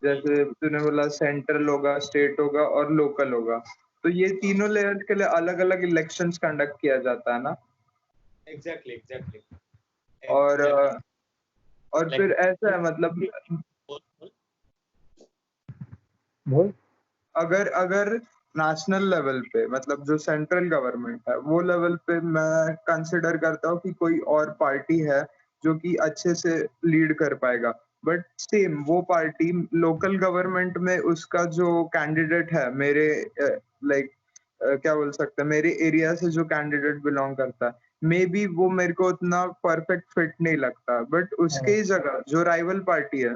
Speaker 3: जैसे तूने बोला सेंट्रल होगा, स्टेट होगा और लोकल होगा, तो ये तीनों लेयर्स के लिए अलग अलग इलेक्शंस कंडक्ट किया जाता है ना?
Speaker 1: एग्जैक्टली।
Speaker 3: और फिर ऐसा है मतलब
Speaker 2: बोल।
Speaker 3: अगर नेशनल लेवल पे, मतलब जो सेंट्रल गवर्नमेंट है वो लेवल पे, मैं कंसिडर करता हूँ कि कोई और पार्टी है जो कि अच्छे से लीड कर पाएगा, बट सेम वो पार्टी लोकल गवर्नमेंट में उसका जो कैंडिडेट है, मेरे लाइक क्या बोल सकते हैं, मेरे एरिया से जो कैंडिडेट बिलोंग करता है, मे बी वो मेरे को उतना परफेक्ट फिट नहीं लगता, बट उसके ही जगह जो राइवल पार्टी है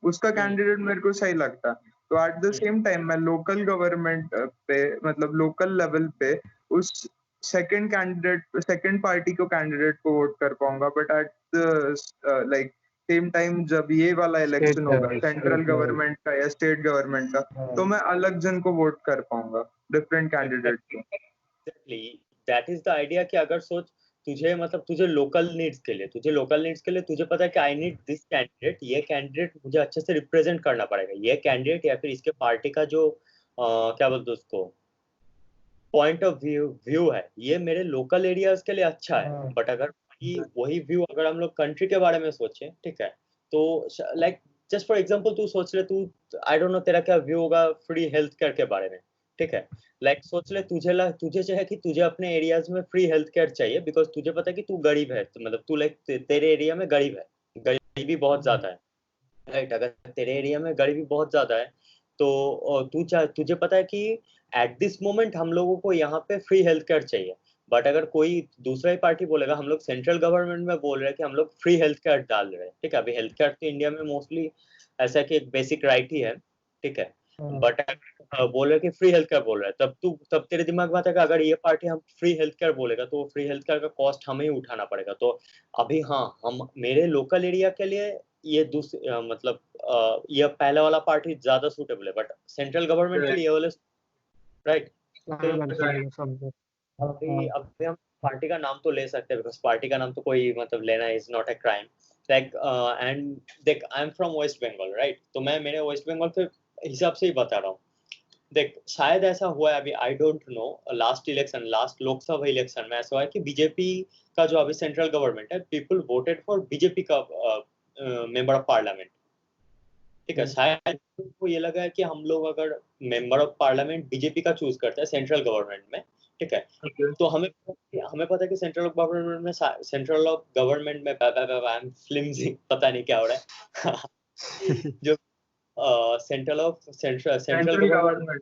Speaker 3: उसका कैंडिडेट मेरे को सही लगता है। तो एट द सेम टाइम मैं लोकल गवर्नमेंट पे, मतलब लोकल लेवल पे उस सेकंड पार्टी को कैंडिडेट को वोट कर पाऊंगा, but at the like same time जब ये वाला इलेक्शन होगा सेंट्रल गवर्नमेंट का या स्टेट गवर्नमेंट का, तो मैं अलग जन को वोट कर पाऊंगा, डिफरेंट कैंडिडेट को।
Speaker 1: Exactly, that is the idea कि अगर सोच तुझे मतलब तुझे लोकल नीड्स के लिए तुझे पता है कि आई नीड दिस कैंडिडेट, ये कैंडिडेट मुझे अच्छे से रिप्रेजेंट करना पड़ेगा, ये कैंडिडेट या फिर इसके पार्टी का जो क्या बोलते हैं उसको पॉइंट ऑफ व्यू है, ये मेरे लोकल एरियाज के लिए अच्छा है। बट अगर वही व्यू अगर हम लोग कंट्री के बारे में सोचें, ठीक है, तो लाइक जस्ट फॉर एग्जांपल तू सोच ले, तू आई डोंट नो तेरा क्या व्यू होगा फ्री हेल्थ केयर के बारे में, ठीक है। लाइक सोच ले तुझे चाहे कि तुझे अपने एरियाज में फ्री हेल्थ केयर चाहिए, बिकॉज तुझे पता है कि तू गरीब है, तो मतलब तू लाइक तेरे एरिया में गरीब है, गरीबी बहुत ज्यादा है, राइट। अगर तेरे एरिया में गरीबी बहुत ज्यादा है तो तुझे पता है कि एट दिस मोमेंट हम लोगों को यहाँ पे फ्री हेल्थ केयर चाहिए, बट अगर कोई दूसरा ही पार्टी बोलेगा हम लोग सेंट्रल गवर्नमेंट में बोल रहे हैं कि हम लोग फ्री हेल्थ केयर डाल रहे हैं, ठीक है। अभी हेल्थ केयर तो इंडिया में मोस्टली ऐसा कि एक बेसिक राइट ही है, ठीक है। बट बोल रहे कि फ्री हेल्थ केयर बोल रहे हैं, तब तेरे दिमाग में आता है कि अगर ये पार्टी हम फ्री हेल्थ केयर बोलेगा तो फ्री हेल्थ केयर का कॉस्ट हमें ही उठाना पड़ेगा। तो अभी हाँ, हम मेरे लोकल एरिया के लिए ये मतलब ये पहले वाला पार्टी ज्यादा सूटेबल है, बट सेंट्रल गवर्नमेंट के लिए वाले, राइट। अभी हम पार्टी का नाम तो ले सकते हैं, बिकॉज पार्टी का नाम तो कोई मतलब लेना is not a crime, like and देख I am from West Bengal, right. तो मैं मेरे वेस्ट बंगाल के हिसाब से ही बता रहा हूँ। देख शायद ऐसा हुआ है अभी, I don't know, last Lok Sabha election में ऐसा हुआ है कि बीजेपी का जो अभी सेंट्रल गवर्नमेंट है, पीपल वोटेड फॉर बीजेपी का मेंबर ऑफ पार्लियामेंट। ठीक है, शायद उनको ये लगा है कि हम लोग अगर मेंबर ऑफ पार्लियामेंट बीजेपी का चूज करते हैं सेंट्रल गवर्नमेंट में, ठीक है, तो हमें पता है कि सेंट्रल गवर्नमेंट में फ्लिम्सी पता नहीं क्या हो रहा है जो सेंट्रल गवर्नमेंट,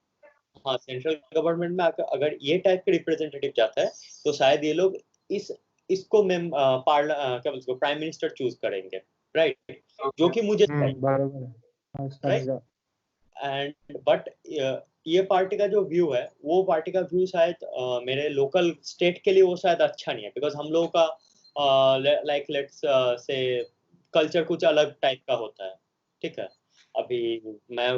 Speaker 1: हाँ सेंट्रल गवर्नमेंट में अगर ये टाइप के रिप्रेजेंटेटिव जाता है तो शायद ये लोग इसको क्या बोलते प्राइम मिनिस्टर चूज करेंगे, राइट, जो कि मुझे एंड बट ये पार्टी का जो व्यू है, वो पार्टी का व्यू शायद मेरे लोकल स्टेट के लिए वो शायद अच्छा नहीं है, बिकॉज हम लोगों का लाइक लेट्स से कल्चर कुछ अलग टाइप का होता है। ठीक है, अभी मैं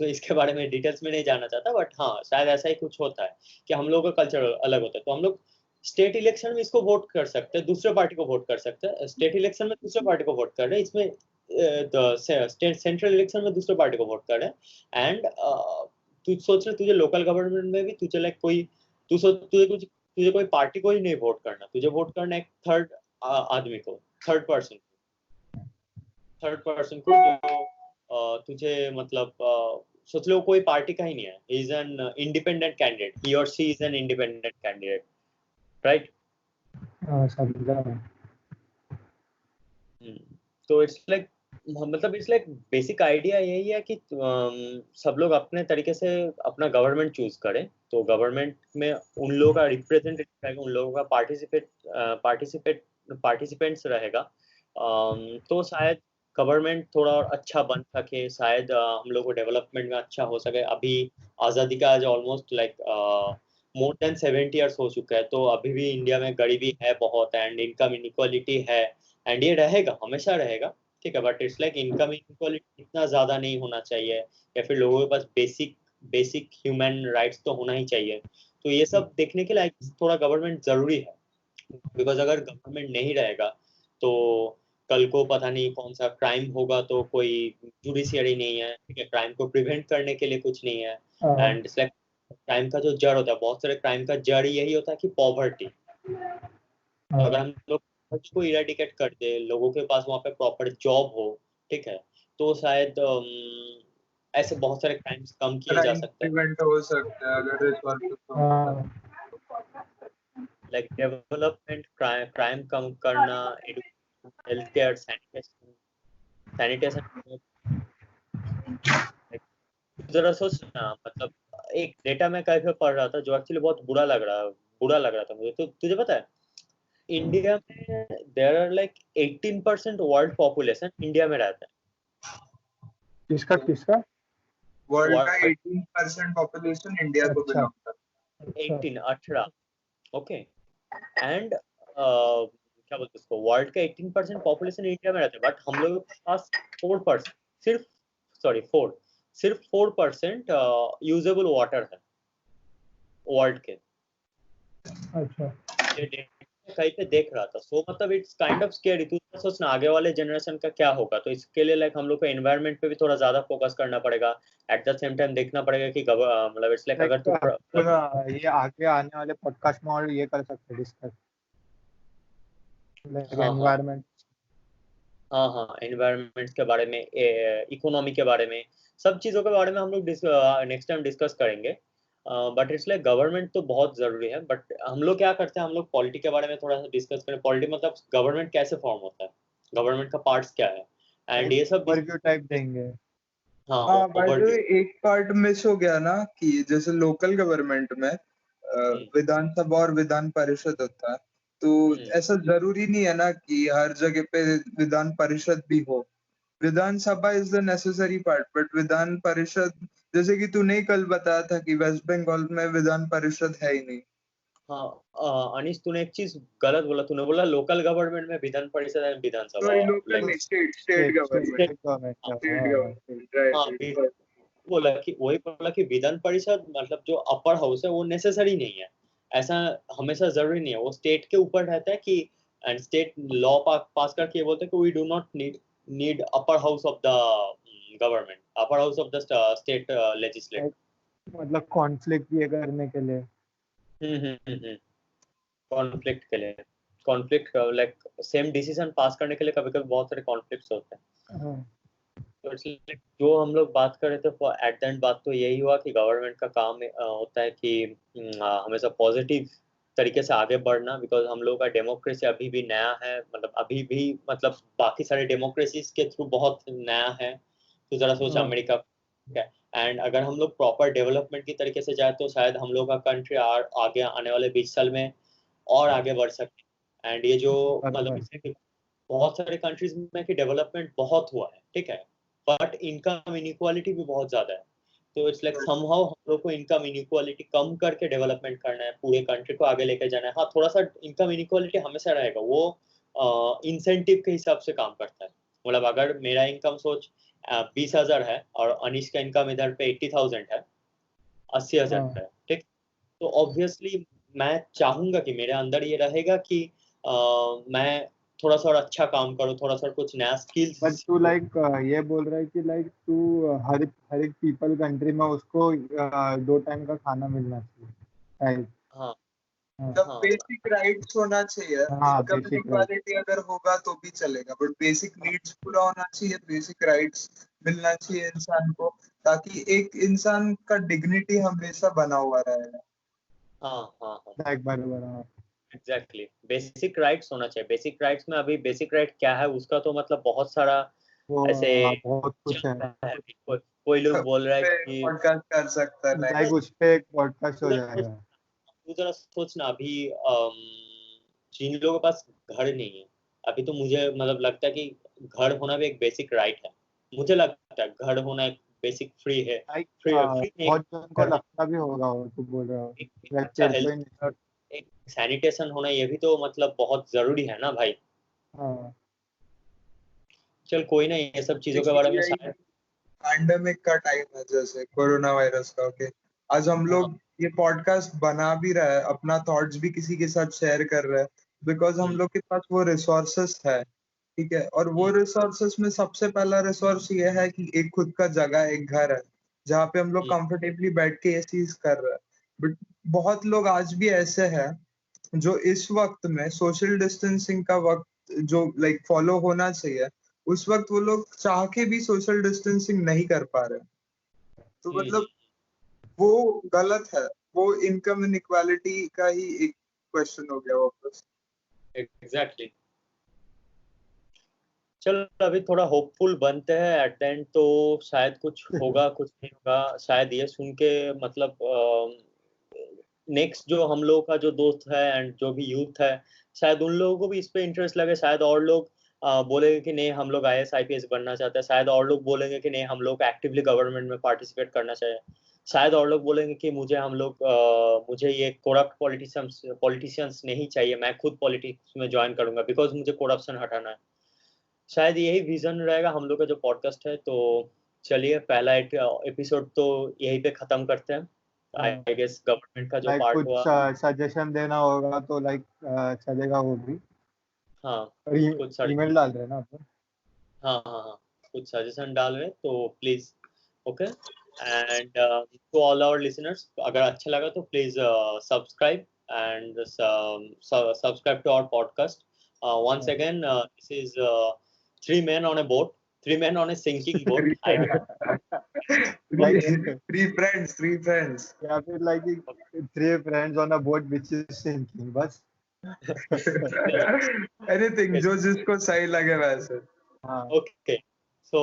Speaker 1: इसके बारे में डिटेल्स में नहीं जानना चाहता, बट हाँ शायद ऐसा ही कुछ होता है कि हम लोगों का कल्चर अलग होता है, तो हम लोग स्टेट इलेक्शन में इसको वोट कर सकते हैं, दूसरे पार्टी को वोट कर सकते हैं, स्टेट इलेक्शन में दूसरे पार्टी को वोट कर रहे हैं, इसमें स्टेट सेंट्रल इलेक्शन में दूसरे पार्टी को वोट कर रहे हैं। एंड तू सोच रहे तुझे लोकल गवर्नमेंट में भी तुझे लाइक कोई तुझे कोई पार्टी को ही नहीं वोट करना, तुझे वोट करना एक थर्ड आदमी को, थर्ड पर्सन को जो तुझे मतलब सोच लो कोई पार्टी का ही नहीं है, he is an independent candidate, he और she is an independent candidate, right. तो इट्स लाइक मतलब इट्स लाइक बेसिक आइडिया यही है कि सब लोग अपने तरीके से अपना गवर्नमेंट चूज करें, तो गवर्नमेंट में उन लोगों का रिप्रेजेंटेटिव रहेगा, उन लोगों का पार्टिसिपेंट्स रहेगा, तो शायद गवर्नमेंट थोड़ा और अच्छा बन सके, शायद हम लोग को डेवलपमेंट में अच्छा हो सके। अभी आज़ादी का आज almost like more than 70 years हो चुका है, तो अभी भी इंडिया में गरीबी है बहुत, एंड इनकम इनइक्वालिटी है, एंड ये रहेगा, हमेशा रहेगा। ठीक है, but it's like income inequality इतना ज्यादा नहीं होना चाहिए, या फिर लोगों के पास बेसिक ह्यूमन राइट्स तो होना ही चाहिए। तो ये सब देखने के लिए थोड़ा गवर्नमेंट जरूरी है, बिकॉज अगर गवर्नमेंट नहीं रहेगा तो कल को पता नहीं कौन सा क्राइम होगा, तो कोई जुडिशियरी नहीं है, ठीक है, क्राइम को प्रिवेंट करने के लिए कुछ नहीं है, एंड इट्स लाइक क्राइम का जो जड़ होता है, बहुत सारे क्राइम का जड़ यही होता है कि पॉवर्टी। तो अगर हम लोग को इरेडिकेट कर दे, लोगों के पास वहाँ पे प्रॉपर जॉब हो, ठीक है, तो शायद ऐसे बहुत सारे क्राइम्स कम किए जा सकते हैं,
Speaker 3: प्रिवेंट हो सकते हैं अगर रिसोर्सेज
Speaker 1: लाइक डेवलपमेंट, क्राइम कम करना, हेल्थ केयर, सैनिटेशन। जरा सोचना, मतलब एक डेटा में कहीं पढ़ रहा था जो एक्चुअली बहुत बुरा लग रहा था मुझे। तो तुझे पता है इंडिया में there are like 18% world population India में रहता है।
Speaker 2: किसका
Speaker 3: वर्ल्ड का 18% पॉपुलेशन इंडिया को बिलोंग करता है।
Speaker 1: 18 ओके, एंड क्या बोलते हैं उसको, वर्ल्ड का 18% पॉपुलेशन इंडिया में रहता है, बट हम लोग के पास 4% सिर्फ 4% यूजेबल वाटर है वर्ल्ड के।
Speaker 2: अच्छा,
Speaker 1: कहीं पे देख रहा था, सो मतलब इट्स काइंड ऑफ स्केरी। तू सोचना आगे वाले जनरेशन का क्या होगा, तो इसके लिए लाइक हम लोग को एनवायरनमेंट पे भी थोड़ा ज्यादा फोकस करना पड़ेगा, एट द सेम टाइम देखना पड़ेगा कि मतलब इट्स लाइक अगर तू
Speaker 2: ये आगे आने वाले पॉडकास्ट में और ये कर सकते डिस्कस, लाइक एनवायरनमेंट,
Speaker 1: हाँ एनवायरनमेंट के बारे में, इकोनॉमी के बारे में, सब चीज़ों के बारे में हम लोग नेक्स्ट टाइम डिस्कस करेंगे। बट इट्स लाइक गवर्नमेंट तो बहुत ज़रूरी है, बट हम लोग क्या करते हैं, हम लोग पॉलिटी के बारे में थोड़ा सा डिस्कस करें। पॉलिटी मतलब गवर्नमेंट कैसे फॉर्म होता है, गवर्नमेंट का पार्ट्स क्या है, एंड ये सब
Speaker 2: ओवरव्यू टाइप देंगे।
Speaker 3: हाँ, बाय द वे एक पार्ट मिस हो गया ना, कि जैसे लोकल गवर्नमेंट में विधानसभा और विधान परिषद होता है, तो ऐसा जरूरी नहीं है ना कि हर जगह पे विधान परिषद भी हो। Vidhansabha is the necessary part, but Vidhan Parishad, जैसे कि तूने ही कल बताया था कि वेस्ट बंगाल में विधान परिषद है ही नहीं।
Speaker 1: हाँ अनिश, तूने एक चीज गलत बोला, तूने बोला लोकल गवर्नमेंट में विधान परिषद है विधानसभा,
Speaker 3: स्टेट गवर्नमेंट
Speaker 1: वही बोला कि विधान परिषद मतलब जो अपर हाउस है वो नेसेसरी नहीं है, ऐसा हमेशा जरूरी नहीं है, वो स्टेट के ऊपर रहता है कि, एंड स्टेट लॉ पास करके ये बोलते हैं कि we do not need upper house of the government, upper house of the state legislative.
Speaker 2: मतलब कॉन्फ्लिक्ट ये करने के लिए।
Speaker 1: कॉन्फ्लिक्ट के लिए, conflict like same decision pass करने के लिए कभी कभी बहुत सारे कॉन्फ्लिक्ट्स होते हैं। तो इसलिए जो हम लोग बात कर रहे थे एट द एंड बात तो यही हुआ कि गवर्नमेंट का काम होता है कि हमेशा पॉजिटिव तरीके से आगे बढ़ना, बिकॉज हम लोग का डेमोक्रेसी अभी भी नया है, मतलब अभी भी मतलब बाकी सारे डेमोक्रेसीज के थ्रू बहुत नया है। तो जरा सोच अमेरिका, एंड अगर हम लोग प्रॉपर डेवलपमेंट की तरीके से जाए तो शायद हम लोग का कंट्री आगे आने वाले 20 साल में और आगे बढ़ सकते। एंड ये जो मतलब बहुत सारे कंट्रीज में कि डेवलपमेंट बहुत हुआ है, ठीक है, बट इनकम इनइक्वालिटी भी बहुत ज्यादा है। तो इट्स लाइक समहाउ हम लोग को इनकम इनइक्वालिटी कम करके डेवलपमेंट करना है, पूरे कंट्री को आगे लेके जाना है। हाँ, थोड़ा सा इनकम इनइक्वालिटी हमेशा रहेगा, वो इंसेंटिव के हिसाब से काम करता है। मतलब अगर मेरा इनकम सोच 20,000 है और अनिश का इनकम इधर पे 80,000 है, 80,000 है, ठीक, तो ऑब्वियसली मैं चाहूंगा कि मेरे अंदर ये रहेगा कि मैं थोड़ा सा और अच्छा काम करूँ, थोड़ा सा कुछ नया स्किल्स।
Speaker 2: बट तू लाइक ये बोल रहा है कि लाइक तू हर एक पीपल कंट्री में उसको 2 टाइम का खाना मिलना चाहिए।
Speaker 1: हाँ,
Speaker 3: बेसिक राइट्स होना चाहिए। इनकम इनइक्वालिटी अगर होगा तो भी चलेगा, बट बेसिक नीड्स पूरा होना चाहिए, बेसिक राइट्स मिलना चाहिए इंसान को, ताकि एक इंसान का डिग्निटी हमेशा बना हुआ रहेगा।
Speaker 1: एग्जैक्टली, बेसिक राइट्स होना चाहिए। बेसिक राइट्स में अभी बेसिक राइट क्या है उसका तो मतलब बहुत सारा ऐसे
Speaker 2: बहुत कुछ है।
Speaker 1: कोई लोग बोल रहा है कि
Speaker 3: पॉडकास्ट कर सकता है,
Speaker 2: लाइक उस पे एक पॉडकास्ट हो जाएगा।
Speaker 1: तू जरा सोचना, अभी जिन लोगों के पास घर नहीं है, अभी तो मुझे मतलब लगता है कि घर होना भी एक बेसिक राइट है। मुझे लगता है घर होना एक बेसिक फ्री है।
Speaker 2: बहुत जन को लगता भी होगा, वो तू बोल रहा हो,
Speaker 1: अच्छा हेल्थ, एक सैनिटेशन होना, ये भी तो मतलब बहुत जरूरी है ना भाई। चल कोई ना, ये सब चीजों के बारे में शायद
Speaker 3: पैंडेमिक का टाइम है, जैसे कोरोना वायरस का। ओके, आज हम लोग ये पॉडकास्ट बना भी रहा है, अपना थॉट्स भी किसी के साथ शेयर कर रहे हैं, बिकॉज हम लोग के पास वो रिसोर्सेस है, ठीक है। और वो रिसोर्सेस में सबसे पहला रिसोर्स ये है कि एक खुद का जगह, एक घर है जहाँ पे हम लोग कंफर्टेबली बैठ के ये चीज कर रहे हैं। बट बहुत लोग आज भी ऐसे हैं जो इस वक्त में सोशल डिस्टेंसिंग का वक्त जो लाइक फॉलो होना चाहिए, उस वक्त वो लोग चाह के भी सोशल डिस्टेंसिंग नहीं कर पा रहे। तो मतलब वो गलत है, वो इनकम इनइक्वालिटी का ही एक क्वेश्चन हो गया वापस।
Speaker 1: एग्जैक्टली। चलो अभी थोड़ा होपफुल बनते हैं एट द एंड, तो शायद कुछ होगा कुछ नहीं होगा। शायद ये सुन के मतलब नेक्स्ट जो हम लोग का जो दोस्त है एंड जो भी यूथ है, शायद उन लोगों को भी इस पे इंटरेस्ट लगे। शायद और लोग बोलेंगे कि नहीं हम लोग IAS IPS बनना चाहते हैं। शायद और लोग बोलेंगे कि नहीं हम लोग एक्टिवली गवर्नमेंट में पार्टिसिपेट करना चाहिए। शायद और लोग बोलेंगे कि मुझे ये करप्ट पॉलिटिशियंस नहीं चाहिए, मैं खुद पॉलिटिक्स में ज्वाइन करूंगा बिकॉज मुझे करप्शन हटाना है। शायद यही विजन रहेगा हम लोग का जो पॉडकास्ट है। तो चलिए पहला एपिसोड तो यहीं पे खत्म करते हैं। आई गेस गवर्नमेंट का जो पार्ट
Speaker 2: कुछ
Speaker 1: हुआ,
Speaker 2: सजेशन देना होगा तो लाइक चलेगा वो भी।
Speaker 1: हाँ
Speaker 2: कुछ ईमेल डाल रहे हैं ना अपन।
Speaker 1: हाँ, कुछ सजेशन डाल रहे तो please. Okay, and to all our listeners, अगर अच्छा लगा तो please subscribe and subscribe to our podcast once again. This is 3 men on a boat, 3 men on a sinking boat.
Speaker 3: Three friends
Speaker 2: या फिर like 3 friends on a boat which is sinking, बस।
Speaker 3: Anything जो जिसको सही लगे वैसे।
Speaker 1: Okay, सो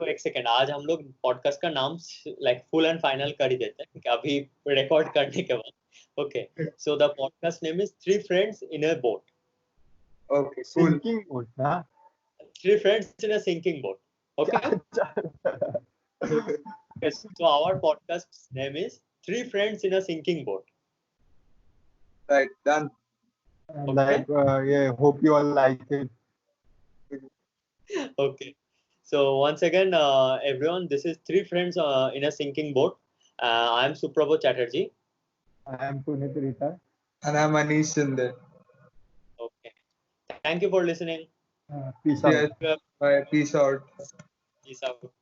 Speaker 1: एक second, आज हम लोग पॉडकास्ट का नाम लाइक फुल एंड फाइनल कर ही देते हैं क्योंकि अभी रिकॉर्ड करने के बाद। Okay, so the podcast name is 3 friends in a boat.
Speaker 3: Okay, cool.
Speaker 2: Sinking boat, ना?
Speaker 1: 3 friends in a sinking boat. Okay. Okay, so our podcast name is 3 friends in a sinking boat.
Speaker 3: Right, done.
Speaker 2: Like yeah, hope you all like it.
Speaker 1: Okay, so once again everyone, this is 3 friends in a sinking boat. I am Suprabho Chatterjee.
Speaker 2: I am Punit Rita.
Speaker 3: And I'm Anish Shinde.
Speaker 1: Okay, thank you for listening.
Speaker 2: Peace out.
Speaker 3: Bye. Peace out.
Speaker 1: Peace out.